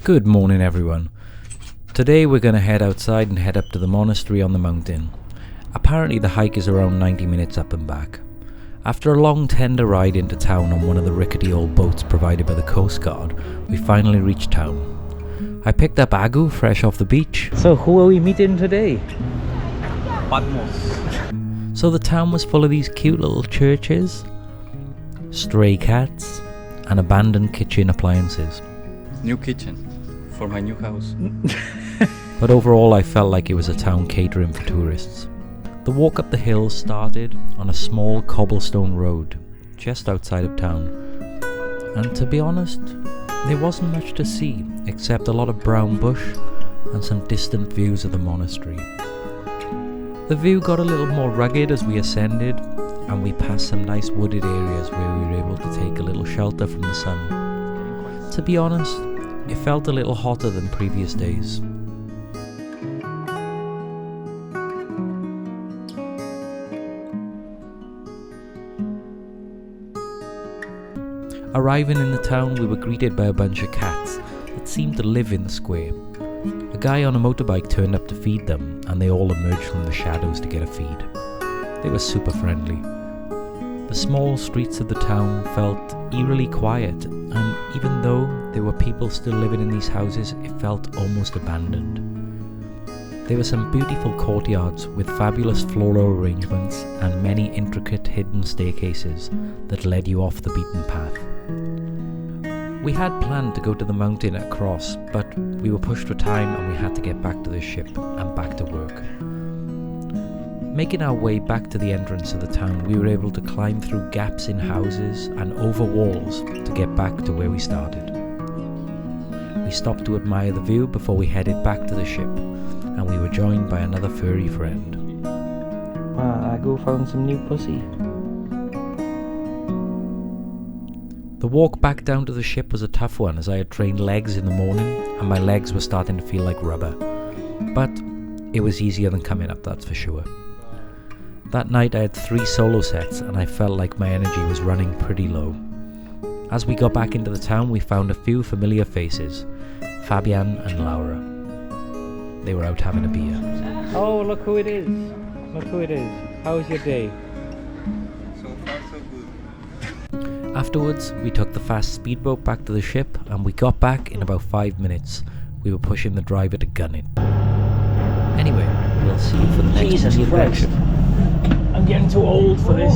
Good morning everyone. Today we're going to head outside and head up to the monastery on the mountain. Apparently the hike is around 90 minutes up and back. After a long tender ride into town on one of the rickety old boats provided by the Coast Guard, we finally reached town. I picked up Agu fresh off the beach. So who are we meeting today? Patmos. So the town was full of these cute little churches, stray cats, and abandoned kitchen appliances. New kitchen for my new house. But overall I felt like it was a town catering for tourists. The walk up the hill started on a small cobblestone road just outside of town. And to be honest, there wasn't much to see except a lot of brown bush and some distant views of the monastery. The view got a little more rugged as we ascended, and we passed some nice wooded areas where we were able to take a little shelter from the sun. To be honest, it felt a little hotter than previous days. Arriving in the town, we were greeted by a bunch of cats that seemed to live in the square. A guy on a motorbike turned up to feed them, and they all emerged from the shadows to get a feed. They were super friendly. The small streets of the town felt eerily quiet, and even though there were people still living in these houses, it felt almost abandoned. There were some beautiful courtyards with fabulous floral arrangements and many intricate hidden staircases that led you off the beaten path. We had planned to go to the mountain at Cross, but we were pushed for time and we had to get back to the ship and back to work. Making our way back to the entrance of the town, we were able to climb through gaps in houses and over walls to get back to where we started. We stopped to admire the view before we headed back to the ship, and we were joined by another furry friend. I go found some new pussy. The walk back down to the ship was a tough one, as I had trained legs in the morning and my legs were starting to feel like rubber. But it was easier than coming up, that's for sure. That night I had 3 solo sets and I felt like my energy was running pretty low. As we got back into the town, we found a few familiar faces, Fabian and Laura. They were out having a beer. Oh, look who it is. Look who it is. How was your day? So far so good. Afterwards, we took the fast speedboat back to the ship and we got back in about 5 minutes. We were pushing the driver to gun it. Anyway, we'll see you for the next Jesus introduction. I'm getting too old for this.